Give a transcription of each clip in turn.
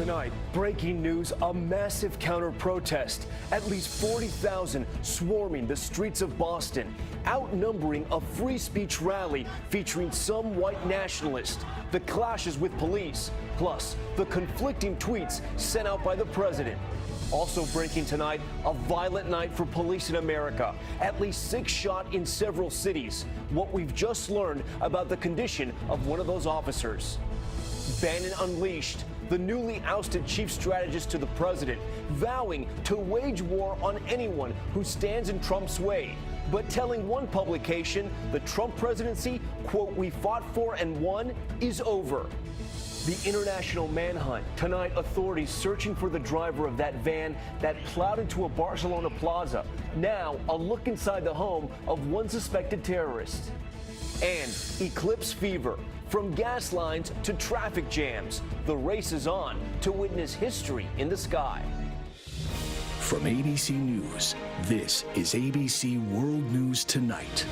tonight, breaking news, a massive counter-protest. At least 40,000 swarming the streets of Boston, outnumbering a free speech rally featuring some white nationalists, the clashes with police, plus the conflicting tweets sent out by the president. Also breaking tonight, a violent night for police in America. At least 6 shot in several cities. What we've just learned about the condition of one of those officers. Bannon unleashed, the newly ousted chief strategist to the president, vowing to wage war on anyone who stands in Trump's way, but telling one publication the Trump presidency, quote, "we fought for and won," is over. The international manhunt. Tonight, authorities searching for the driver of that van that plowed into a Barcelona plaza. Now, a look inside the home of one suspected terrorist. And eclipse fever. From gas lines to traffic jams, the race is on to witness history in the sky. From ABC News, this is ABC World News Tonight.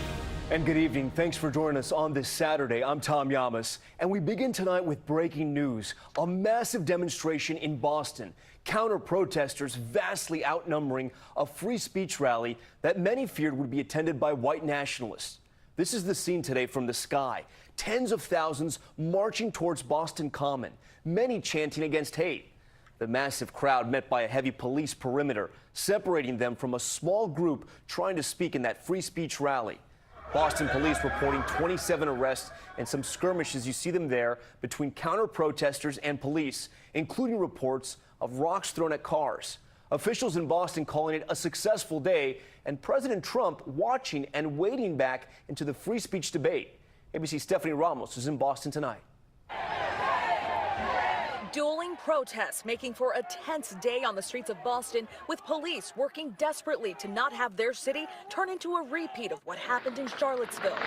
And good evening. Thanks for joining us on this Saturday. I'm Tom Yamas, and we begin tonight with breaking news. A massive demonstration in Boston. Counter-protesters vastly outnumbering a free speech rally that many feared would be attended by white nationalists. This is the scene today from the sky. Tens of thousands marching towards Boston Common, many chanting against hate. The massive crowd met by a heavy police perimeter, separating them from a small group trying to speak in that free speech rally. Boston police reporting 27 arrests and some skirmishes. You see them there between counter-protesters and police, including reports of rocks thrown at cars. Officials in Boston calling it a successful day, and President Trump watching and wading back into the free speech debate. ABC's Stephanie Ramos is in Boston tonight. Dueling protests making for a tense day on the streets of Boston, with police working desperately to not have their city turn into a repeat of what happened in Charlottesville.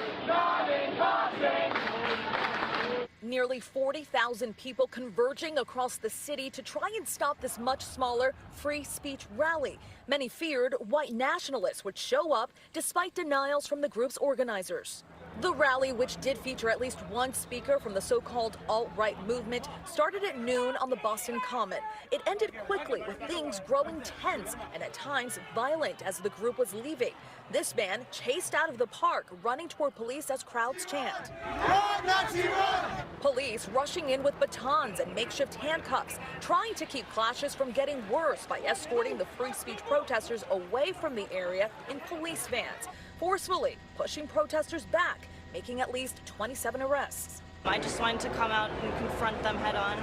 Nearly 40,000 people converging across the city to try and stop this much smaller free speech rally. Many feared white nationalists would show up despite denials from the group's organizers. The rally, which did feature at least one speaker from the so-called alt-right movement, started at noon on the Boston Common. It ended quickly, with things growing tense and at times violent as the group was leaving. This man chased out of the park, running toward police as crowds chant. Run, Nazi, run! Police rushing in with batons and makeshift handcuffs, trying to keep clashes from getting worse by escorting the free speech protesters away from the area in police vans, forcefully pushing protesters back, making at least 27 arrests. I just wanted to come out and confront them head on,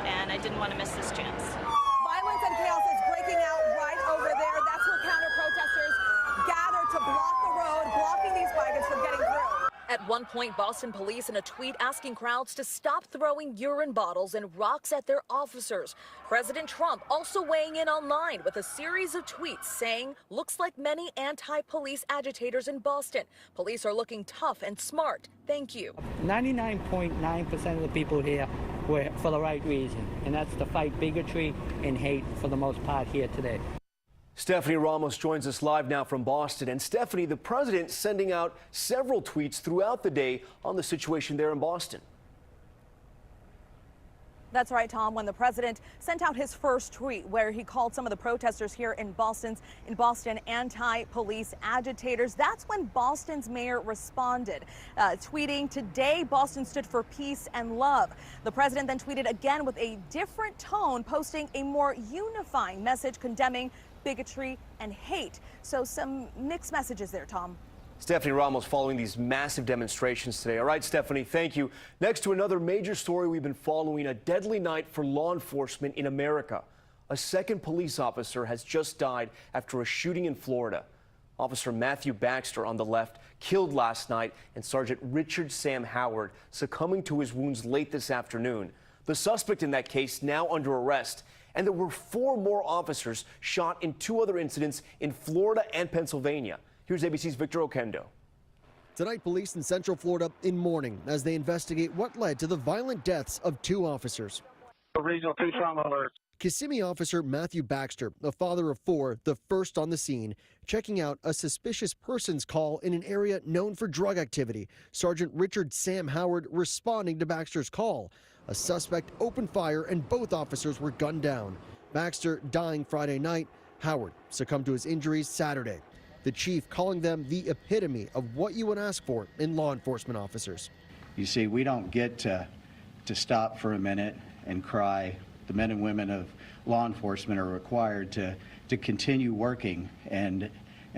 and I didn't want to miss this chance. Violence and chaos is breaking out right over there. That's where counter-protesters gather to block the road, blocking these wagons from getting through. At one point, Boston police in a tweet asking crowds to stop throwing urine bottles and rocks at their officers. President Trump also weighing in online with a series of tweets saying, "Looks like many anti-police agitators in Boston. Police are looking tough and smart. Thank you." 99.9% of the people here were for the right reason, and that's to fight bigotry and hate for the most part here today. Stephanie Ramos joins us live now from Boston. And Stephanie, the president sending out several tweets throughout the day on the situation there in Boston. That's right, Tom. When the president sent out his first tweet where he called some of the protesters here in Boston anti-police agitators, that's when Boston's mayor responded, tweeting, "Today, Boston stood for peace and love." The president then tweeted again with a different tone, posting a more unifying message condemning bigotry and hate. So some mixed messages there, Tom. Stephanie Ramos following these massive demonstrations today. All right, Stephanie, thank you. Next to another major story we've been following, a deadly night for law enforcement in America. A second police officer has just died after a shooting in Florida. Officer Matthew Baxter on the left killed last night, and Sergeant Richard Sam Howard succumbing to his wounds late this afternoon. The suspect in that case now under arrest. And there were 4 more officers shot in 2 other incidents in Florida and Pennsylvania. Here's ABC's Victor Oquendo. Tonight, police in Central Florida in mourning as they investigate what led to the violent deaths of 2 officers. Regional 2 trauma alert. Kissimmee officer Matthew Baxter, a father of 4, the first on the scene, checking out a suspicious persons call in an area known for drug activity. Sergeant Richard Sam Howard responding to Baxter's call. A suspect opened fire and both officers were gunned down. Baxter dying Friday night. Howard succumbed to his injuries Saturday. The chief calling them the epitome of what you would ask for in law enforcement officers. You see, we don't get to stop for a minute and cry. The men and women of law enforcement are required to continue working and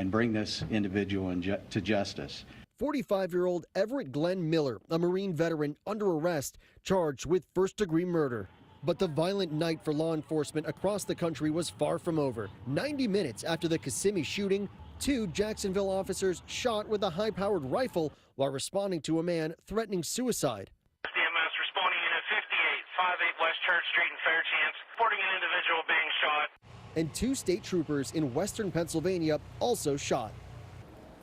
bring this individual to justice. 45-year-old Everett Glenn Miller, a Marine veteran under arrest, charged with first-degree murder. But the violent night for law enforcement across the country was far from over. 90 minutes after the Kissimmee shooting, 2 Jacksonville officers shot with a high-powered rifle while responding to a man threatening suicide. DMS responding unit 5858 West Church Street in Fairchance, reporting an individual being shot. And 2 state troopers in western Pennsylvania also shot.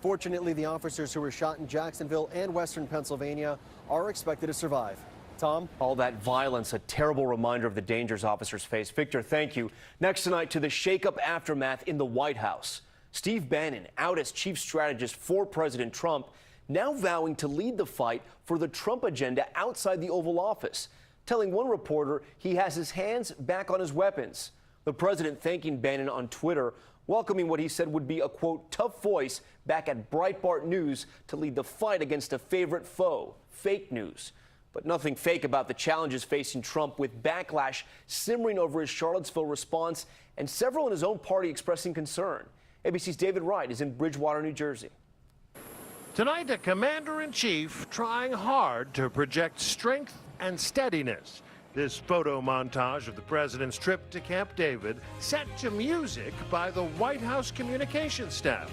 Fortunately, the officers who were shot in Jacksonville and western Pennsylvania are expected to survive. Tom? All that violence, a terrible reminder of the dangers officers face. Victor, thank you. Next tonight, to the shakeup aftermath in the White House. Steve Bannon, out as chief strategist for President Trump, now vowing to lead the fight for the Trump agenda outside the Oval Office, telling one reporter he has his hands back on his weapons. The president thanking Bannon on Twitter, welcoming what he said would be a, quote, tough voice back at Breitbart News to lead the fight against a favorite foe, fake news. But nothing fake about the challenges facing Trump, with backlash simmering over his Charlottesville response and several in his own party expressing concern. ABC's David Wright is in Bridgewater, New Jersey. Tonight, a commander-in-chief trying hard to project strength and steadiness. This photo montage of the president's trip to Camp David set to music by the White House communications staff.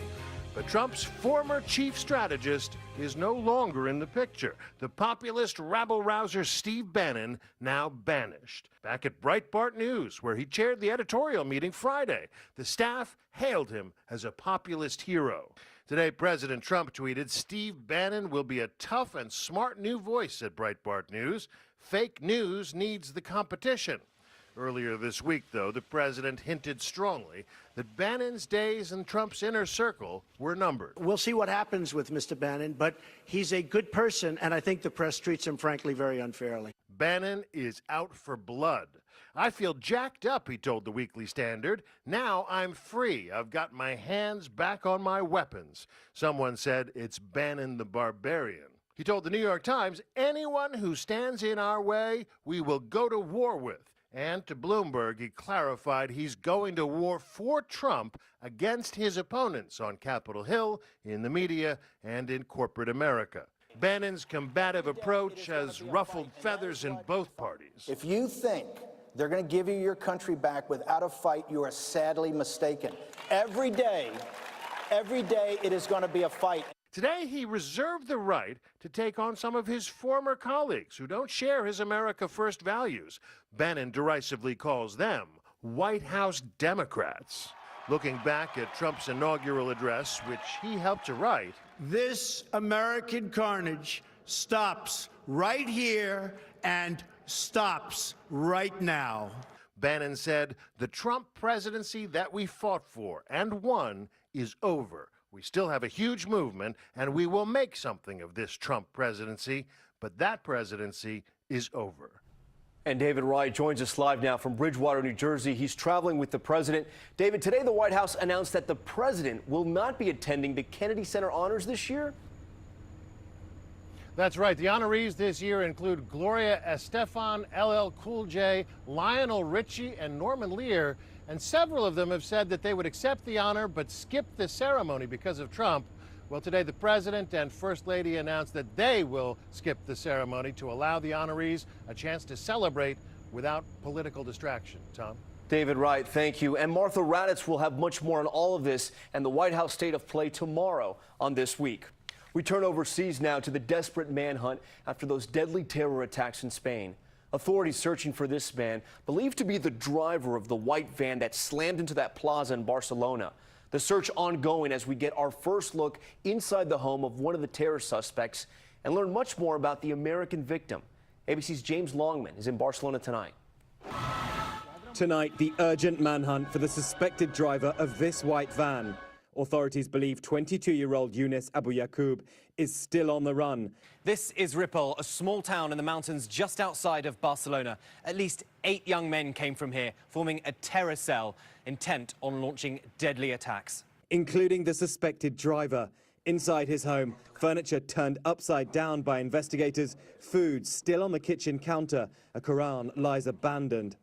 But Trump's former chief strategist is no longer in the picture. The populist rabble-rouser Steve Bannon now banished. Back at Breitbart News, where he chaired the editorial meeting Friday, the staff hailed him as a populist hero. Today, President Trump tweeted, "Steve Bannon will be a tough and smart new voice at Breitbart News. Fake news needs the competition." Earlier this week, though, the president hinted strongly that Bannon's days in Trump's inner circle were numbered. We'll see what happens with Mr. Bannon, but he's a good person, and I think the press treats him, frankly, very unfairly. Bannon is out for blood. "I feel jacked up," he told the Weekly Standard. "Now I'm free. I've got my hands back on my weapons." Someone said it's Bannon the Barbarian. He told the New York Times, "Anyone who stands in our way, we will go to war with." And to Bloomberg, he clarified he's going to war for Trump against his opponents on Capitol Hill, in the media, and in corporate America. Bannon's combative approach has ruffled feathers in both parties. If you think they're going to give you your country back without a fight, you are sadly mistaken. Every day it is going to be a fight. Today, he reserved the right to take on some of his former colleagues who don't share his America First values. Bannon derisively calls them White House Democrats. Looking back at Trump's inaugural address, which he helped to write, This American carnage stops right here and stops right now. Bannon said, "The Trump presidency that we fought for and won is over. We still have a huge movement, and we will make something of this Trump presidency, but that presidency is over." And David Wright joins us live now from Bridgewater, New Jersey. He's traveling with the president. David, today the White House announced that the president will not be attending the Kennedy Center honors this year. That's right. The honorees this year include Gloria Estefan, LL Cool J, Lionel Richie, and Norman Lear. And several of them have said that they would accept the honor but skip the ceremony because of Trump. Well, today the president and First Lady announced that they will skip the ceremony to allow the honorees a chance to celebrate without political distraction. Tom? David Wright, thank you. And Martha Raddatz will have much more on all of this and the White House State of Play tomorrow on This Week. We turn overseas now to the desperate manhunt after those deadly terror attacks in Spain. Authorities searching for this man, believed to be the driver of the white van that slammed into that plaza in Barcelona. The search ongoing as we get our first look inside the home of one of the terror suspects and learn much more about the American victim. ABC's James Longman is in Barcelona tonight. Tonight, the urgent manhunt for the suspected driver of this white van. Authorities believe 22-year-old Yunus Abu Yaqub is still on the run. This is Ripoll, a small town in the mountains just outside of Barcelona. At least 8 young men came from here, forming a terror cell intent on launching deadly attacks. Including the suspected driver. Inside his home, furniture turned upside down by investigators, food still on the kitchen counter, a Quran lies abandoned.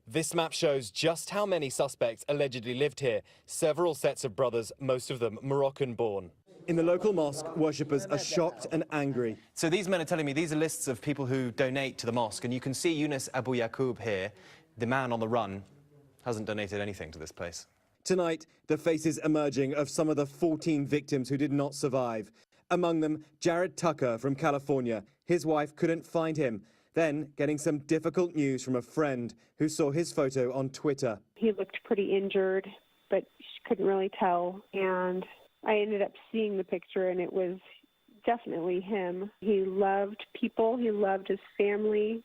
This map shows just how many suspects allegedly lived here. Several sets of brothers, most of them Moroccan-born. In the local mosque, worshippers are shocked and angry. So these men are telling me these are lists of people who donate to the mosque, and you can see Yunus Abu Yaqub here, the man on the run, hasn't donated anything to this place. Tonight, the faces emerging of some of the 14 victims who did not survive. Among them, Jared Tucker from California. His wife couldn't find him. Then, getting some difficult news from a friend who saw his photo on Twitter. He looked pretty injured, but she couldn't really tell. And I ended up seeing the picture, and it was definitely him. He loved people. He loved his family.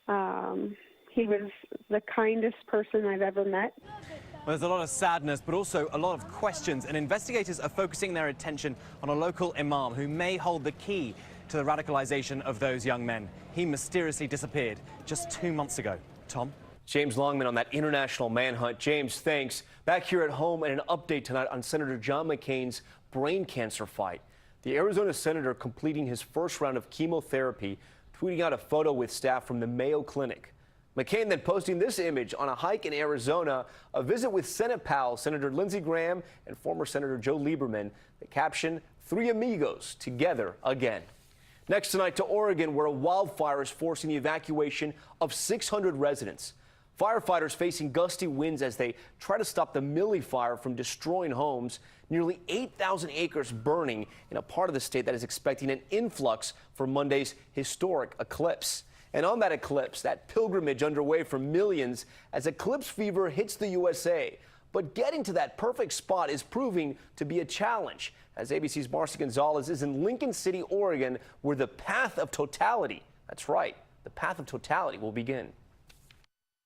He was the kindest person I've ever met. Well, there's a lot of sadness, but also a lot of questions, and investigators are focusing their attention on a local imam who may hold the key to the radicalization of those young men. He mysteriously disappeared just 2 months ago. Tom? James Longman on that international manhunt. James, thanks. Back here at home and an update tonight on Senator John McCain's brain cancer fight. The Arizona senator completing his first round of chemotherapy, tweeting out a photo with staff from the Mayo Clinic. McCain then posting this image on a hike in Arizona, a visit with Senate pal Senator Lindsey Graham and former Senator Joe Lieberman. The caption, "Three amigos together again." Next tonight to Oregon, where a wildfire is forcing the evacuation of 600 residents. Firefighters facing gusty winds as they try to stop the Millie fire from destroying homes. Nearly 8,000 acres burning in a part of the state that is expecting an influx for Monday's historic eclipse. And on that eclipse, that pilgrimage underway for millions as eclipse fever hits the USA. But getting to that perfect spot is proving to be a challenge, as ABC's Marcy Gonzalez is in Lincoln City, Oregon, where the path of totality, that's right, the path of totality will begin.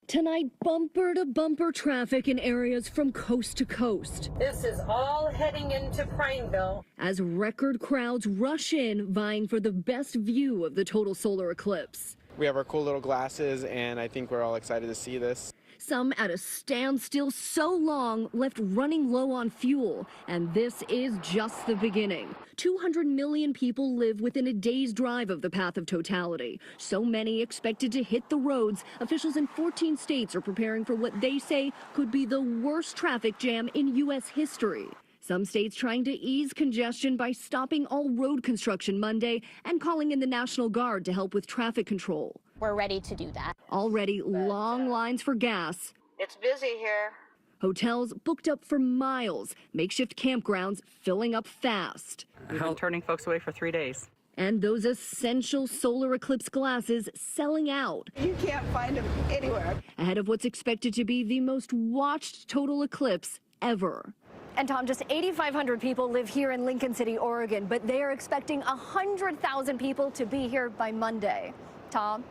Tonight, bumper-to-bumper traffic in areas from coast to coast. This is all heading into Prineville. As record crowds rush in, vying for the best view of the total solar eclipse. We have our cool little glasses, and I think we're all excited to see this. Some at a standstill so long, left running low on fuel. And this is just the beginning. 200 million people live within a day's drive of the path of totality. So many expected to hit the roads. Officials in 14 states are preparing for what they say could be the worst traffic jam in U.S. history. Some states trying to ease congestion by stopping all road construction Monday and calling in the National Guard to help with traffic control. We're ready to do that. Already long lines for gas. It's busy here. Hotels booked up for miles. Makeshift campgrounds filling up fast. We've been turning folks away for 3 days. And those essential solar eclipse glasses selling out. You can't find them anywhere. Ahead of what's expected to be the most watched total eclipse ever. And Tom, just 8,500 people live here in Lincoln City, Oregon, but they are expecting 100,000 people to be here by Monday. Tom?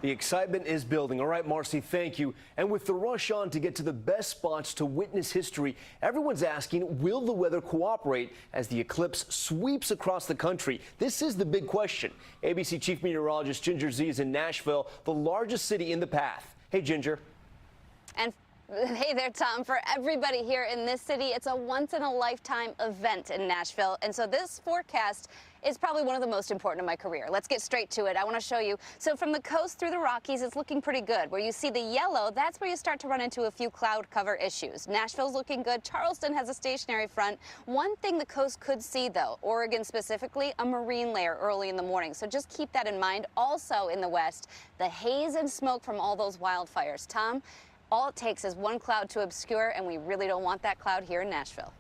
The excitement is building. All right, Marcy, thank you. And with the rush on to get to the best spots to witness history, everyone's asking, will the weather cooperate as the eclipse sweeps across the country? This is the big question. ABC Chief Meteorologist Ginger Z is in Nashville, the largest city in the path. Hey, Ginger. And hey there, Tom. For everybody here in this city, it's a once-in-a-lifetime event in Nashville. And so this forecast is probably one of the most important of my career. Let's get straight to it. I want to show you. So from the coast through the Rockies, it's looking pretty good. Where you see the yellow, that's where you start to run into a few cloud cover issues. Nashville's looking good. Charleston has a stationary front. One thing the coast could see, though, Oregon specifically, a marine layer early in the morning. So just keep that in mind. Also in the west, the haze and smoke from all those wildfires. Tom, all it takes is one cloud to obscure, and we really don't want that cloud here in Nashville.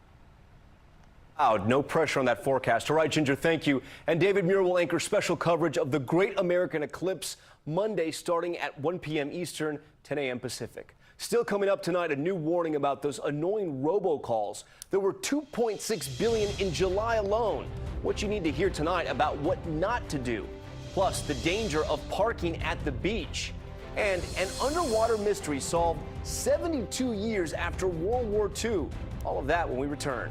No pressure on that forecast. All right, Ginger, thank you. And David Muir will anchor special coverage of the Great American Eclipse Monday starting at 1 p.m. Eastern, 10 a.m. Pacific. Still coming up tonight, a new warning about those annoying robocalls. There were 2.6 billion in July alone. What you need to hear tonight about what not to do. Plus, the danger of parking at the beach. And an underwater mystery solved 72 years after World War II. All of that when we return.